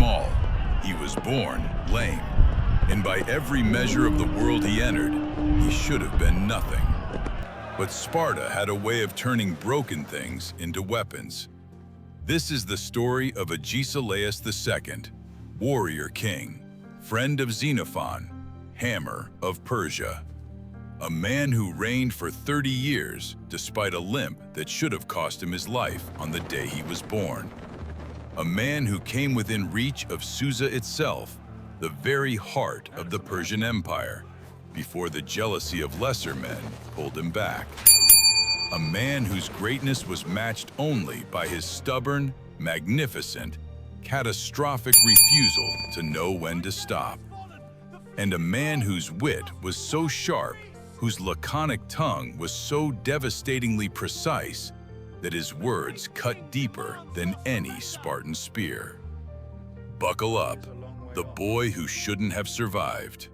small. He was born lame. And by every measure of the world he entered, he should have been nothing. But Sparta had a way of turning broken things into weapons. This is the story of Agesilaus II, warrior king, friend of Xenophon, hammer of Persia. A man who reigned for 30 years despite a limp that should have cost him his life on the day he was born. A man who came within reach of Susa itself, the very heart of the Persian Empire, before the jealousy of lesser men pulled him back. A man whose greatness was matched only by his stubborn, magnificent, catastrophic refusal to know when to stop. And a man whose wit was so sharp, whose laconic tongue was so devastatingly precise, that his words cut deeper than any Spartan spear. Buckle up, the boy who shouldn't have survived.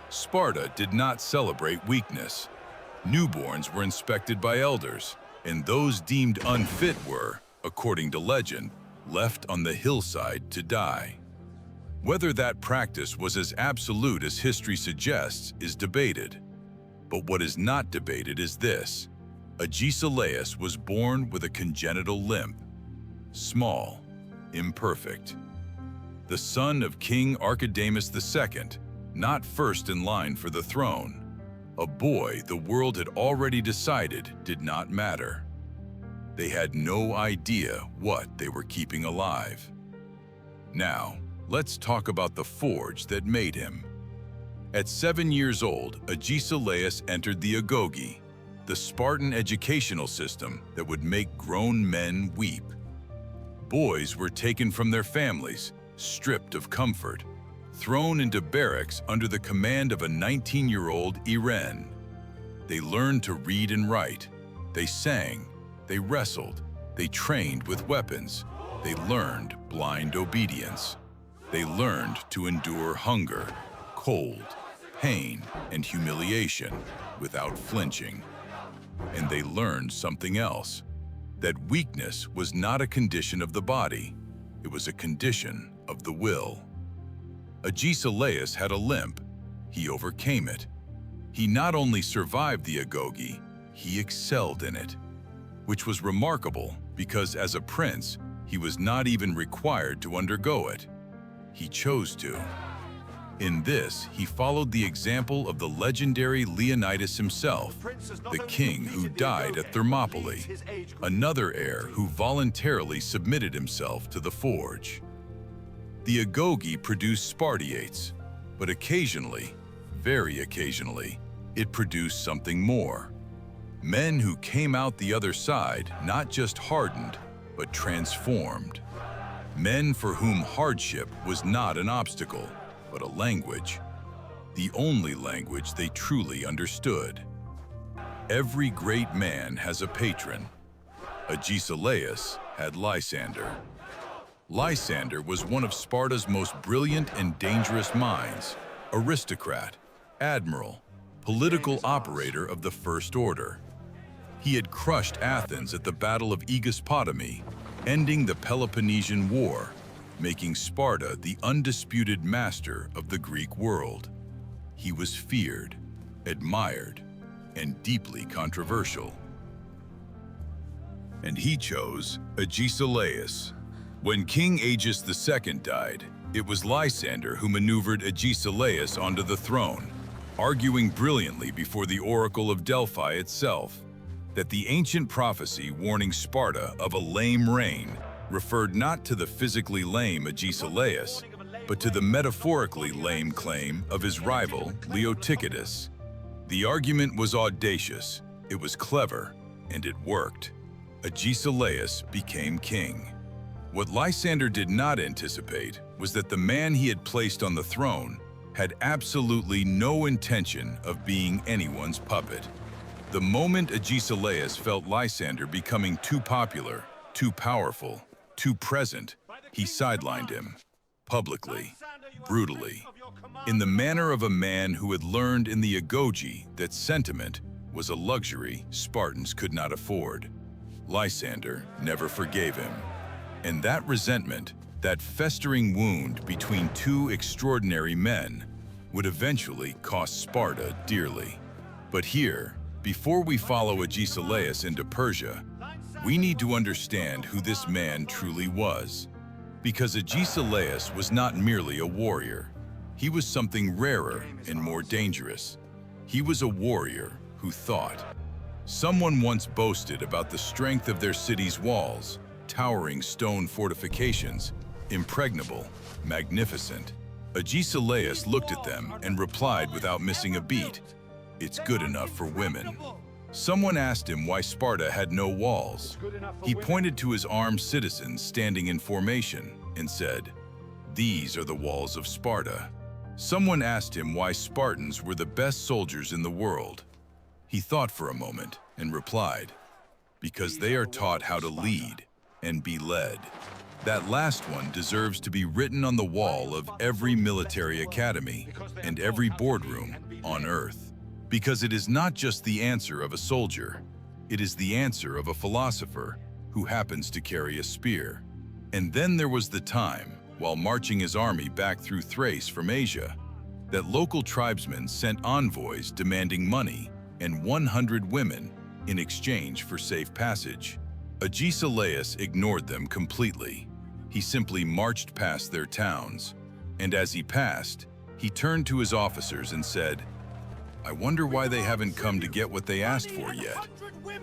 Sparta did not celebrate weakness. Newborns were inspected by elders, and those deemed unfit were, according to legend, left on the hillside to die. Whether that practice was as absolute as history suggests is debated. But what is not debated is this: Agesilaus was born with a congenital limp, small, imperfect. The son of King Artaxerxes II, not first in line for the throne, a boy the world had already decided did not matter. They had no idea what they were keeping alive. Now, let's talk about the forge that made him. At 7 years old, Agesilaus entered the agoge, the Spartan educational system that would make grown men weep. Boys were taken from their families, stripped of comfort, thrown into barracks under the command of a 19-year-old Iren. They learned to read and write. They sang, they wrestled, they trained with weapons. They learned blind obedience. They learned to endure hunger, cold, pain, and humiliation without flinching. And they learned something else, that weakness was not a condition of the body, it was a condition of the will. Agesilaus had a limp. He overcame it. He not only survived the agoge, he excelled in it, which was remarkable because as a prince, he was not even required to undergo it. He chose to. In this, he followed the example of the legendary Leonidas himself, the king who died at Thermopylae, another heir who voluntarily submitted himself to the forge. The agoge produced Spartiates, but occasionally, very occasionally, it produced something more. Men who came out the other side not just hardened, but transformed. Men for whom hardship was not an obstacle, but a language, the only language they truly understood. Every great man has a patron. Agesilaus had Lysander. Lysander was one of Sparta's most brilliant and dangerous minds, aristocrat, admiral, political operator of the First Order. He had crushed Athens at the Battle of Aegospotami, ending the Peloponnesian War, making Sparta the undisputed master of the Greek world. He was feared, admired, and deeply controversial. And he chose Agesilaus. When King Agis II died, it was Lysander who maneuvered Agesilaus onto the throne, arguing brilliantly before the Oracle of Delphi itself that the ancient prophecy warning Sparta of a lame reign referred not to the physically lame Agesilaus, but to the metaphorically lame claim of his rival, Leotychidus. The argument was audacious, it was clever, and it worked. Agesilaus became king. What Lysander did not anticipate was that the man he had placed on the throne had absolutely no intention of being anyone's puppet. The moment Agesilaus felt Lysander becoming too popular, too powerful, too present, he sidelined him, publicly, brutally, in the manner of a man who had learned in the agoge that sentiment was a luxury Spartans could not afford. Lysander never forgave him, and that resentment, That festering wound between two extraordinary men would eventually cost Sparta dearly. But here, before we follow Agesilaus into Persia, we need to understand who this man truly was. Because Agesilaus was not merely a warrior. He was something rarer and more dangerous. He was a warrior who thought. Someone once boasted about the strength of their city's walls, towering stone fortifications, impregnable, magnificent. Agesilaus looked at them and replied without missing a beat, "It's good enough for women." Someone asked him why Sparta had no walls. He pointed to his armed citizens standing in formation and said, "These are the walls of Sparta." Someone asked him why Spartans were the best soldiers in the world. He thought for a moment and replied, "Because they are taught how to lead and be led." That last one deserves to be written on the wall of every military academy and every boardroom on Earth. Because it is not just the answer of a soldier, it is the answer of a philosopher who happens to carry a spear. And then there was the time, while marching his army back through Thrace from Asia, that local tribesmen sent envoys demanding money and 100 women in exchange for safe passage. Agesilaus ignored them completely. He simply marched past their towns, and as he passed, he turned to his officers and said, "I wonder why they haven't come to get what they asked for yet."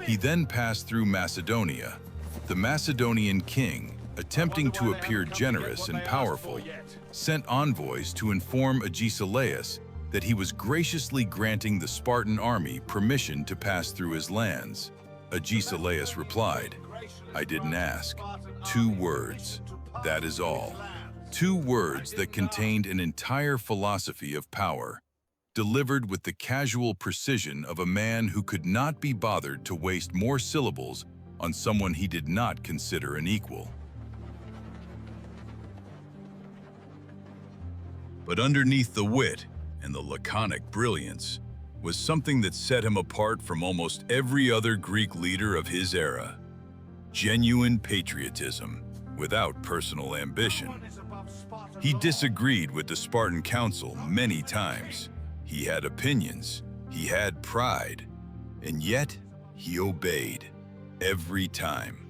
He then passed through Macedonia. The Macedonian king, attempting to appear generous and powerful, sent envoys to inform Agesilaus that he was graciously granting the Spartan army permission to pass through his lands. Agesilaus replied, "I didn't ask." 2 words, that is all. 2 words that contained an entire philosophy of power, delivered with the casual precision of a man who could not be bothered to waste more syllables on someone he did not consider an equal. But underneath the wit and the laconic brilliance was something that set him apart from almost every other Greek leader of his era. Genuine patriotism without personal ambition. He disagreed with the Spartan council many times. He had opinions, he had pride, and yet he obeyed every time.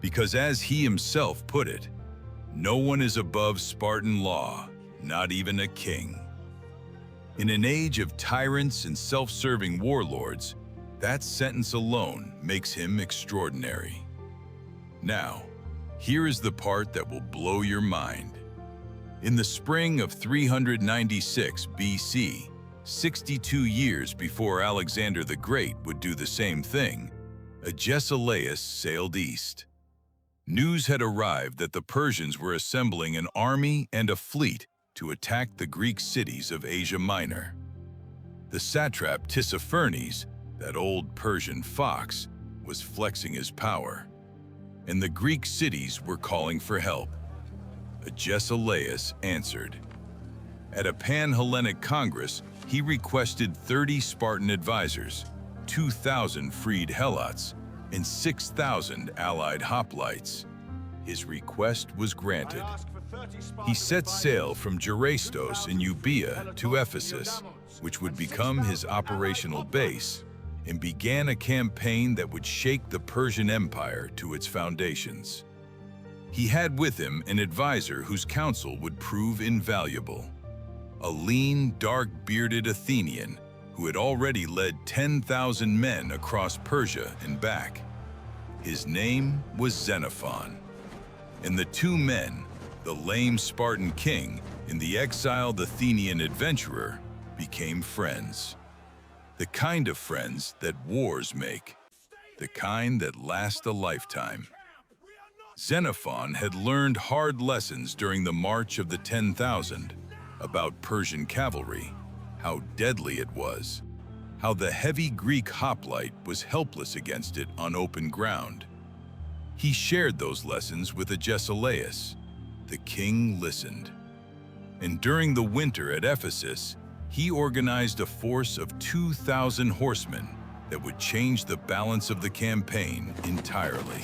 Because as he himself put it, no one is above Spartan law, not even a king. In an age of tyrants and self-serving warlords, that sentence alone makes him extraordinary. Now, here is the part that will blow your mind. In the spring of 396 BC, 62 years before Alexander the Great would do the same thing, Agesilaus sailed east. News had arrived that the Persians were assembling an army and a fleet to attack the Greek cities of Asia Minor. The satrap Tissaphernes, that old Persian fox, was flexing his power, and the Greek cities were calling for help. Agesilaus answered. At a Pan-Hellenic Congress, he requested 30 Spartan advisors, 2,000 freed helots, and 6,000 allied hoplites. His request was granted. He set sail from Gerastos in Euboea to Ephesus, which would become his operational base, and began a campaign that would shake the Persian Empire to its foundations. He had with him an advisor whose counsel would prove invaluable. A lean, dark-bearded Athenian who had already led 10,000 men across Persia and back. His name was Xenophon. And the 2 men, the lame Spartan king and the exiled Athenian adventurer, became friends. The kind of friends that wars make, the kind that last a lifetime. Xenophon had learned hard lessons during the March of the 10,000 about Persian cavalry, how deadly it was, how the heavy Greek hoplite was helpless against it on open ground. He shared those lessons with Agesilaus. The king listened. And during the winter at Ephesus, he organized a force of 2,000 horsemen that would change the balance of the campaign entirely.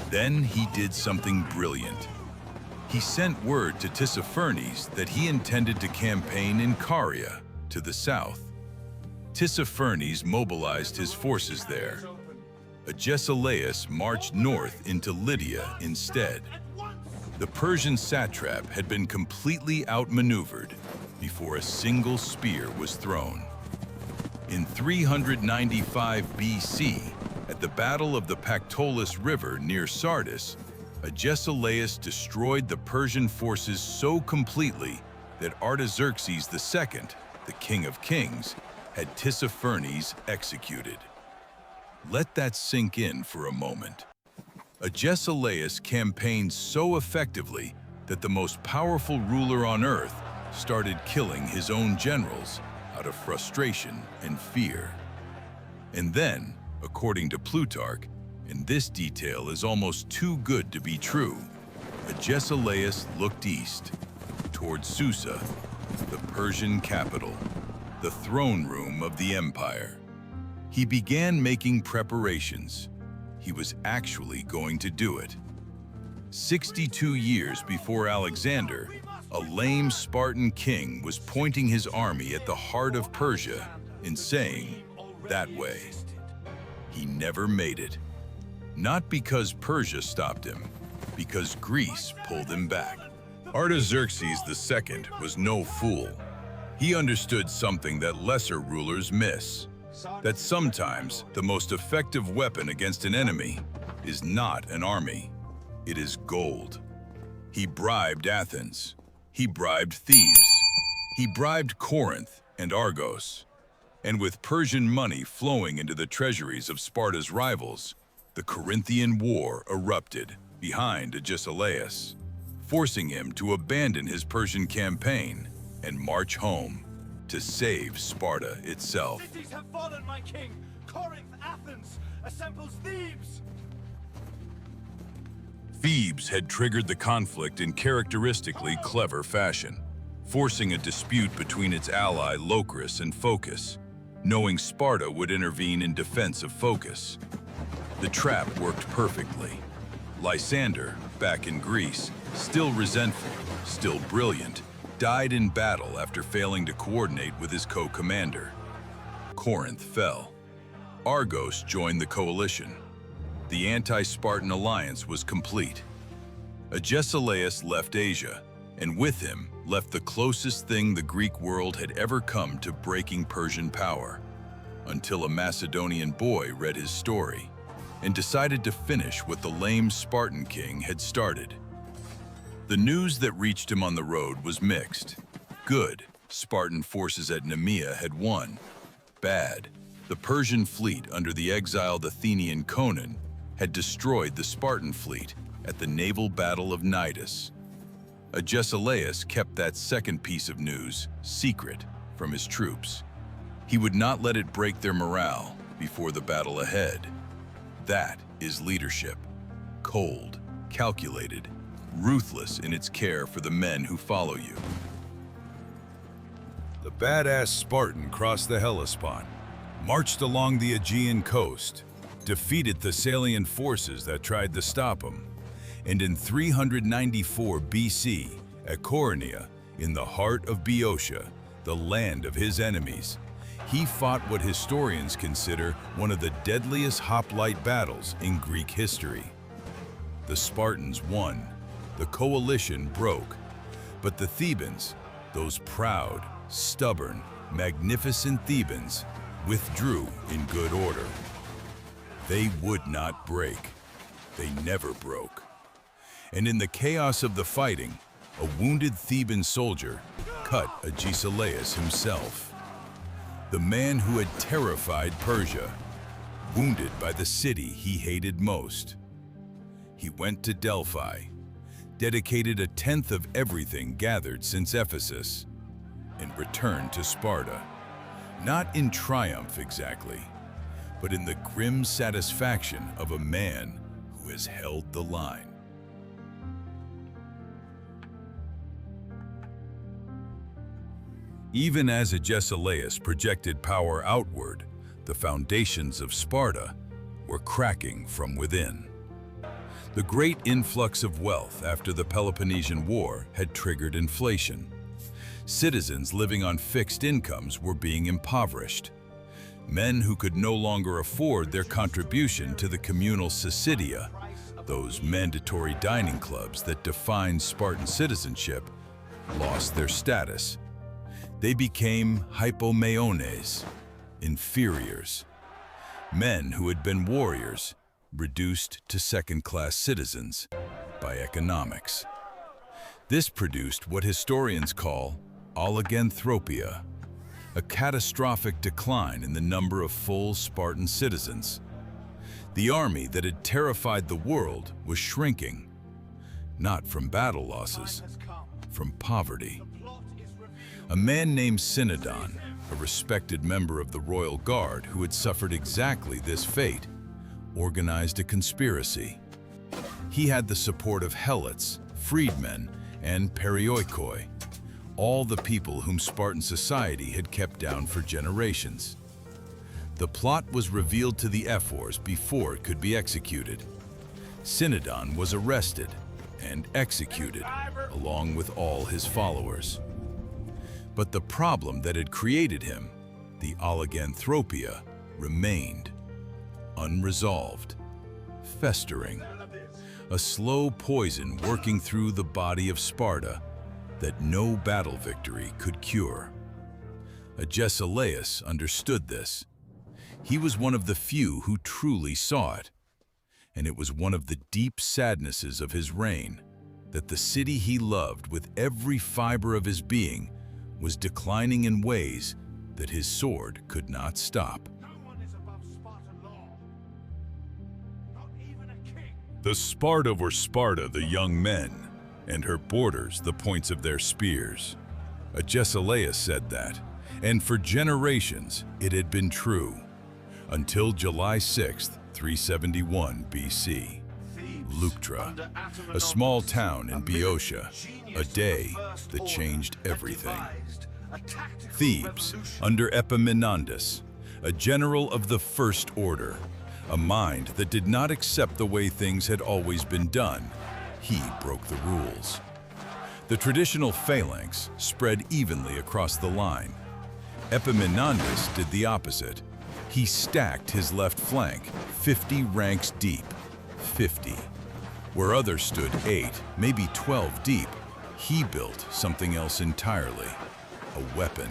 Then he did something brilliant. He sent word to Tissaphernes that he intended to campaign in Caria, to the south. Tissaphernes mobilized his forces there. Agesilaus marched north into Lydia instead. The Persian satrap had been completely outmaneuvered before a single spear was thrown. In 395 BC, at the Battle of the Pactolus River near Sardis, Agesilaus destroyed the Persian forces so completely that Artaxerxes II, the King of Kings, had Tissaphernes executed. Let that sink in for a moment. Agesilaus campaigned so effectively that the most powerful ruler on earth started killing his own generals out of frustration and fear. And then, according to Plutarch, and this detail is almost too good to be true, Agesilaus looked east, toward Susa, the Persian capital, the throne room of the empire. He began making preparations. He was actually going to do it. 62 years before Alexander, a lame Spartan king was pointing his army at the heart of Persia and saying, "That way." He never made it. Not because Persia stopped him, because Greece pulled him back. Artaxerxes II was no fool. He understood something that lesser rulers miss, that sometimes the most effective weapon against an enemy is not an army, it is gold. He bribed Athens. He bribed Thebes. He bribed Corinth and Argos. And with Persian money flowing into the treasuries of Sparta's rivals, the Corinthian War erupted behind Agesilaus, forcing him to abandon his Persian campaign and march home to save Sparta itself. Cities have fallen, my king! Corinth, Athens, assembles Thebes! Thebes had triggered the conflict in characteristically clever fashion, forcing a dispute between its ally Leuctra and Phocas, knowing Sparta would intervene in defense of Phocas. The trap worked perfectly. Lysander, back in Greece, still resentful, still brilliant, died in battle after failing to coordinate with his co-commander. Corinth fell. Argos joined the coalition. The anti-Spartan alliance was complete. Agesilaus left Asia, and with him left the closest thing the Greek world had ever come to breaking Persian power, until a Macedonian boy read his story and decided to finish what the lame Spartan king had started. The news that reached him on the road was mixed. Good, Spartan forces at Nemea had won. Bad, the Persian fleet under the exiled Athenian Conon had destroyed the Spartan fleet at the naval battle of Cnidus. Agesilaus kept that second piece of news secret from his troops. He would not let it break their morale before the battle ahead. That is leadership. Cold, calculated, ruthless in its care for the men who follow you. The badass Spartan crossed the Hellespont, marched along the Aegean coast, defeated Thessalian forces that tried to stop him, and in 394 BC, at Coronea, in the heart of Boeotia, the land of his enemies, he fought what historians consider one of the deadliest hoplite battles in Greek history. The Spartans won. The coalition broke, but the Thebans, those proud, stubborn, magnificent Thebans, withdrew in good order. They would not break. They never broke. And in the chaos of the fighting, a wounded Theban soldier cut Agesilaus himself. The man who had terrified Persia, wounded by the city he hated most. He went to Delphi, dedicated a tenth of everything gathered since Ephesus, and returned to Sparta, not in triumph exactly, but in the grim satisfaction of a man who has held the line. Even as Agesilaus projected power outward, the foundations of Sparta were cracking from within. The great influx of wealth after the Peloponnesian War had triggered inflation. Citizens living on fixed incomes were being impoverished. Men who could no longer afford their contribution to the communal syssidia, those mandatory dining clubs that defined Spartan citizenship, lost their status. They became hypomeones, inferiors. Men who had been warriors, reduced to second-class citizens by economics. This produced what historians call oliganthropia, a catastrophic decline in the number of full Spartan citizens. The army that had terrified the world was shrinking, not from battle losses, from poverty. A man named Xenophon, a respected member of the royal guard who had suffered exactly this fate, organized a conspiracy. He had the support of helots, freedmen, and perioikoi, all the people whom Spartan society had kept down for generations. The plot was revealed to the ephors before it could be executed. Xenophon was arrested and executed, along with all his followers. But the problem that had created him, the oliganthropia, remained. Unresolved, festering, a slow poison working through the body of Sparta that no battle victory could cure. Agesilaus understood this. He was one of the few who truly saw it, and it was one of the deep sadnesses of his reign that the city he loved with every fiber of his being was declining in ways that his sword could not stop. The Sparta were Sparta the young men, and her borders the points of their spears. Agesilaus said that, and for generations it had been true, until July 6th, 371 BC. Leuctra, a small town in Boeotia, a day that changed everything. Thebes, under Epaminondas, a general of the First Order, a mind that did not accept the way things had always been done. He broke the rules. The traditional phalanx spread evenly across the line. Epaminondas did the opposite. He stacked his left flank 50 ranks deep, 50. Where others stood 8, maybe 12 deep, he built something else entirely. A weapon,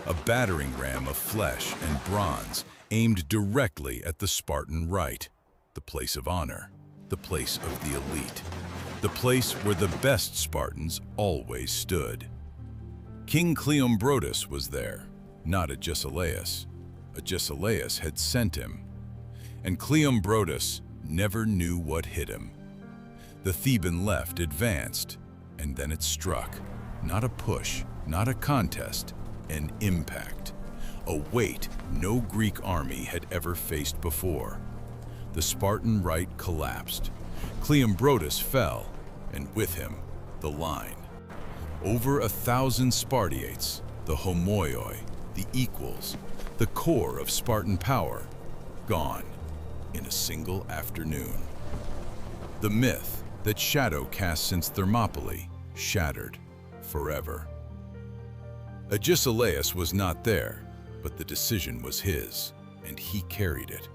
a battering ram of flesh and bronze aimed directly at the Spartan right, the place of honor, the place of the elite, the place where the best Spartans always stood. King Cleombrotus was there, not Agesilaus. Agesilaus had sent him, and Cleombrotus never knew what hit him. The Theban left advanced, and then it struck. Not a push, not a contest, an impact. A weight no Greek army had ever faced before. The Spartan right collapsed. Cleombrotus fell, and with him, the line. Over 1,000 Spartiates, the homoioi, the equals, the core of Spartan power, gone in a single afternoon. The myth that shadow cast since Thermopylae shattered forever. Agesilaus was not there, but the decision was his, and he carried it.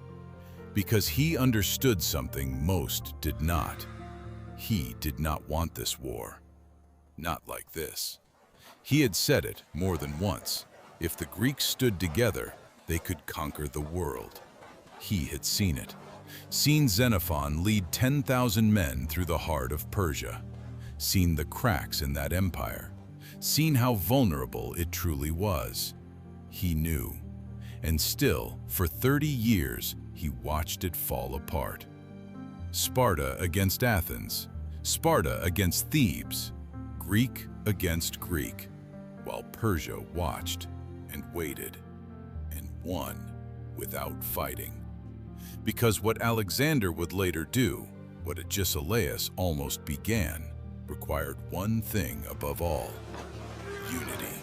Because he understood something most did not. He did not want this war. Not like this. He had said it more than once. If the Greeks stood together, they could conquer the world. He had seen it. Seen Xenophon lead 10,000 men through the heart of Persia. Seen the cracks in that empire. Seen how vulnerable it truly was. He knew. And still, for 30 years, he watched it fall apart. Sparta against Athens. Sparta against Thebes. Greek against Greek. While Persia watched and waited and won without fighting. Because what Alexander would later do, what Agesilaus almost began, required one thing above all: unity.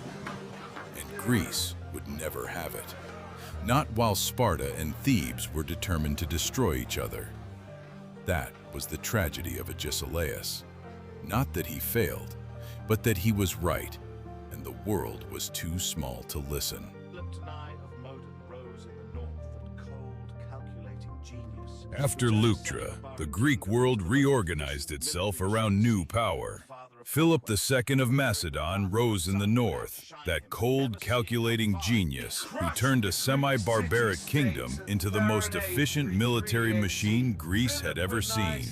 And Greece would never have it. Not while Sparta and Thebes were determined to destroy each other. That was the tragedy of Agesilaus. Not that he failed, but that he was right, and the world was too small to listen. After Leuctra, the Greek world reorganized itself around new power. Philip II of Macedon rose in the north, that cold, calculating genius who turned a semi-barbaric kingdom into the most efficient military machine Greece had ever seen.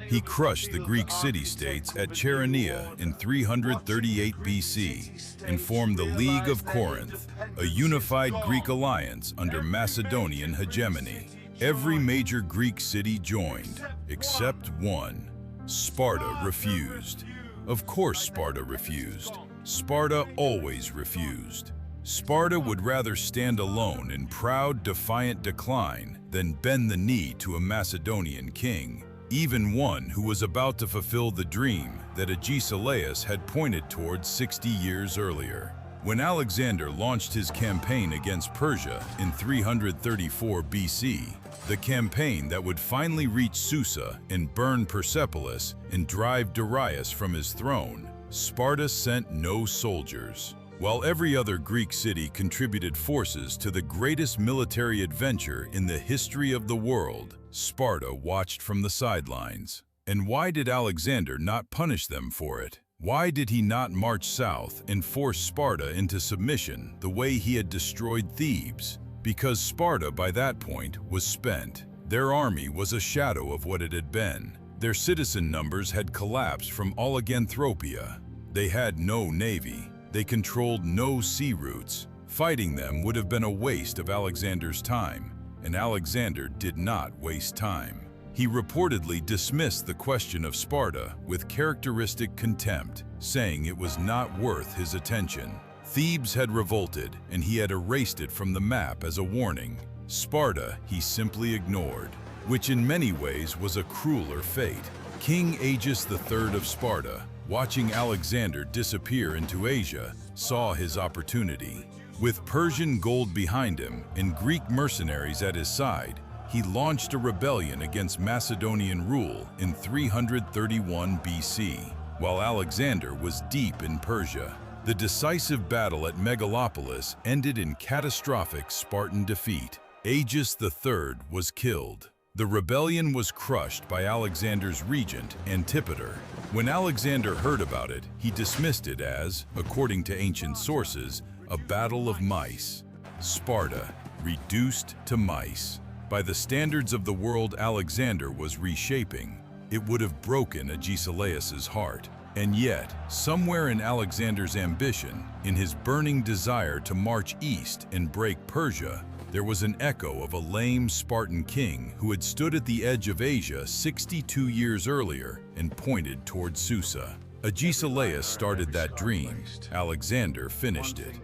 He crushed the Greek city-states at Chaeronea in 338 BC and formed the League of Corinth, a unified Greek alliance under Macedonian hegemony. Every major Greek city joined, except one. Sparta refused. Of course Sparta refused. Sparta always refused. Sparta would rather stand alone in proud, defiant decline than bend the knee to a Macedonian king, even one who was about to fulfill the dream that Agesilaus had pointed towards 60 years earlier. When Alexander launched his campaign against Persia in 334 BC, the campaign that would finally reach Susa and burn Persepolis and drive Darius from his throne, Sparta sent no soldiers. While every other Greek city contributed forces to the greatest military adventure in the history of the world, Sparta watched from the sidelines. And why did Alexander not punish them for it? Why did he not march south and force Sparta into submission the way he had destroyed Thebes? Because Sparta, by that point, was spent. Their army was a shadow of what it had been. Their citizen numbers had collapsed from Oliganthropia. They had no navy. They controlled no sea routes. Fighting them would have been a waste of Alexander's time, and Alexander did not waste time. He reportedly dismissed the question of Sparta with characteristic contempt, saying it was not worth his attention. Thebes had revolted, and he had erased it from the map as a warning. Sparta he simply ignored, which in many ways was a crueler fate. King Agesilaus III of Sparta, watching Alexander disappear into Asia, saw his opportunity. With Persian gold behind him and Greek mercenaries at his side, he launched a rebellion against Macedonian rule in 331 BC, while Alexander was deep in Persia. The decisive battle at Megalopolis ended in catastrophic Spartan defeat. Agesilaus III was killed. The rebellion was crushed by Alexander's regent, Antipater. When Alexander heard about it, he dismissed it as, according to ancient sources, a battle of mice. Sparta, reduced to mice. By the standards of the world Alexander was reshaping, it would have broken Agesilaus's heart. And yet, somewhere in Alexander's ambition, in his burning desire to march east and break Persia, there was an echo of a lame Spartan king who had stood at the edge of Asia 62 years earlier and pointed toward Susa. Agesilaus started that dream. Alexander finished it.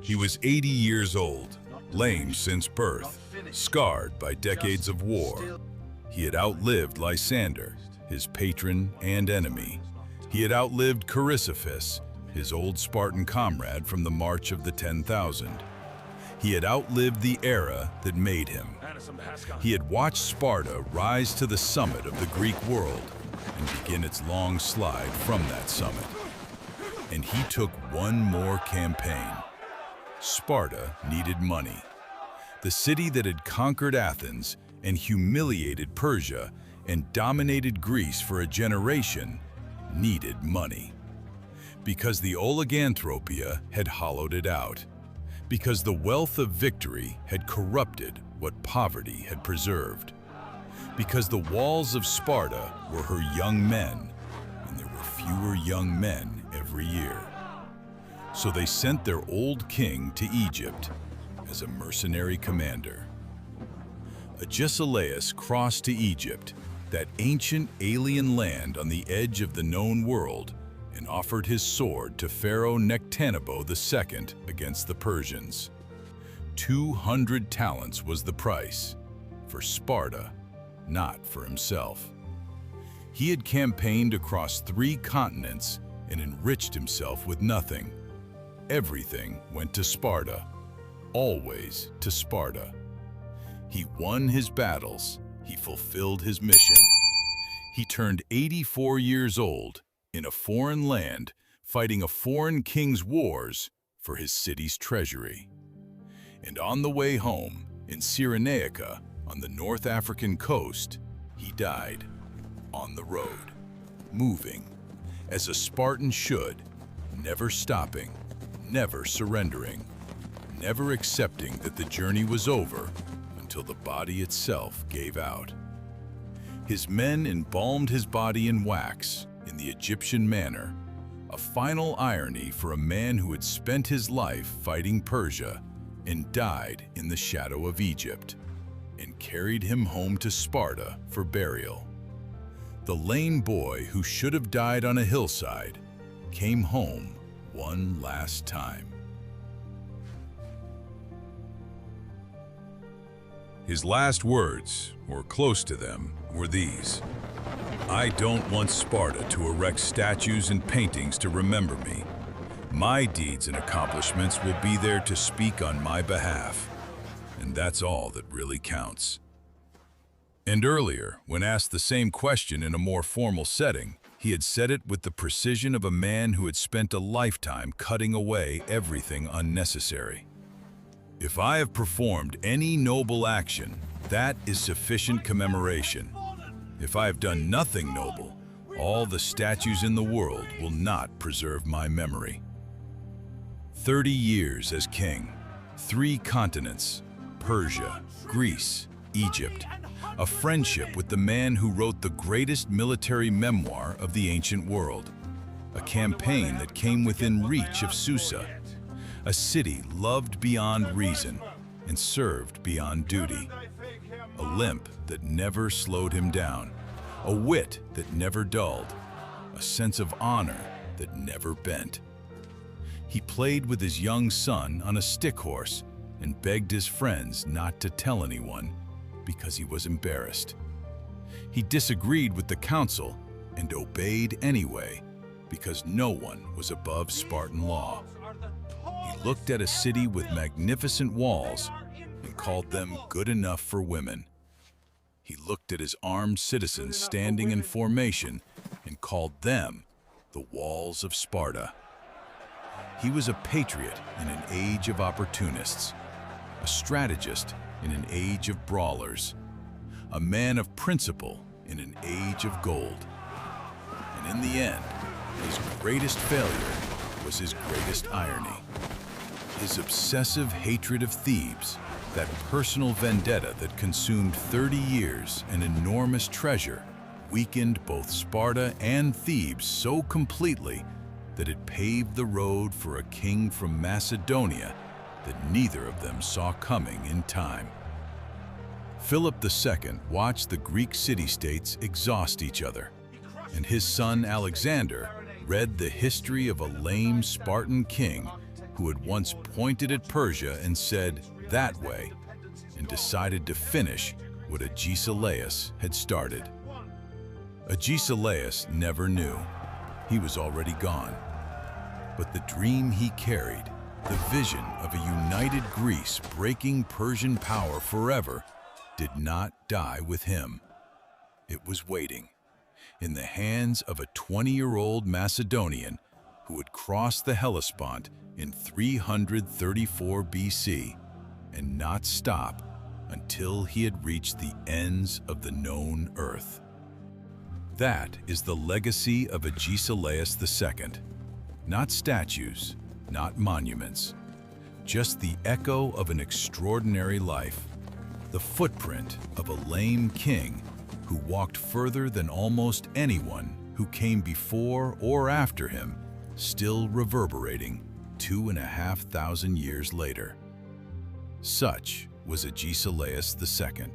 He was 80 years old, lame since birth, scarred by decades of war. He had outlived Lysander, his patron and enemy. He had outlived Chrysippus, his old Spartan comrade from the March of the 10,000. He had outlived the era that made him. He had watched Sparta rise to the summit of the Greek world and begin its long slide from that summit. And he took one more campaign. Sparta needed money. The city that had conquered Athens and humiliated Persia and dominated Greece for a generation needed money. Because the oliganthropia had hollowed it out. Because the wealth of victory had corrupted what poverty had preserved. Because the walls of Sparta were her young men, and there were fewer young men every year. So they sent their old king to Egypt as a mercenary commander. Agesilaus crossed to Egypt, that ancient alien land on the edge of the known world, and offered his sword to Pharaoh Nectanebo II against the Persians. 200 talents was the price, for Sparta, not for himself. He had campaigned across 3 continents and enriched himself with nothing. Everything went to Sparta, always to Sparta. He won his battles, he fulfilled his mission. He turned 84 years old in a foreign land, fighting a foreign king's wars for his city's treasury. And on the way home, in Cyrenaica, on the North African coast, he died on the road, moving, as a Spartan should, never stopping, never surrendering, never accepting that the journey was over until the body itself gave out. His men embalmed his body in wax, in the Egyptian manner, a final irony for a man who had spent his life fighting Persia and died in the shadow of Egypt, and carried him home to Sparta for burial. The lame boy who should have died on a hillside came home one last time. His last words, or close to them, were these: "I don't want Sparta to erect statues and paintings to remember me. My deeds and accomplishments will be there to speak on my behalf, and that's all that really counts." And earlier, when asked the same question in a more formal setting, he had said it with the precision of a man who had spent a lifetime cutting away everything unnecessary. "If I have performed any noble action, that is sufficient commemoration. If I have done nothing noble, all the statues in the world will not preserve my memory." 30 years as king, 3 continents, Persia, Greece, Egypt, a friendship with the man who wrote the greatest military memoir of the ancient world, a campaign that came within reach of Susa, a city loved beyond reason and served beyond duty, a limp that never slowed him down, a wit that never dulled, a sense of honor that never bent. He played with his young son on a stick horse and begged his friends not to tell anyone because he was embarrassed. He disagreed with the council and obeyed anyway because no one was above Spartan law. He looked at a city with magnificent walls and called them good enough for women. He looked at his armed citizens standing in formation and called them the walls of Sparta. He was a patriot in an age of opportunists, a strategist in an age of brawlers, a man of principle in an age of gold. And in the end, his greatest failure was his greatest irony. His obsessive hatred of Thebes, that personal vendetta that consumed 30 years and enormous treasure, weakened both Sparta and Thebes so completely that it paved the road for a king from Macedonia that neither of them saw coming in time. Philip II watched the Greek city-states exhaust each other, and his son Alexander read the history of a lame Spartan king who had once pointed at Persia and said, "That way," and decided to finish what Agesilaus had started. Agesilaus never knew. He was already gone. But the dream he carried, the vision of a united Greece breaking Persian power forever, did not die with him. It was waiting, in the hands of a 20-year-old Macedonian who had crossed the Hellespont in 334 BC and not stop until he had reached the ends of the known earth. That is the legacy of Agesilaus II. Not statues, not monuments, just the echo of an extraordinary life, the footprint of a lame king who walked further than almost anyone who came before or after him, still reverberating 2,500 years later. Such was Agesilaus II.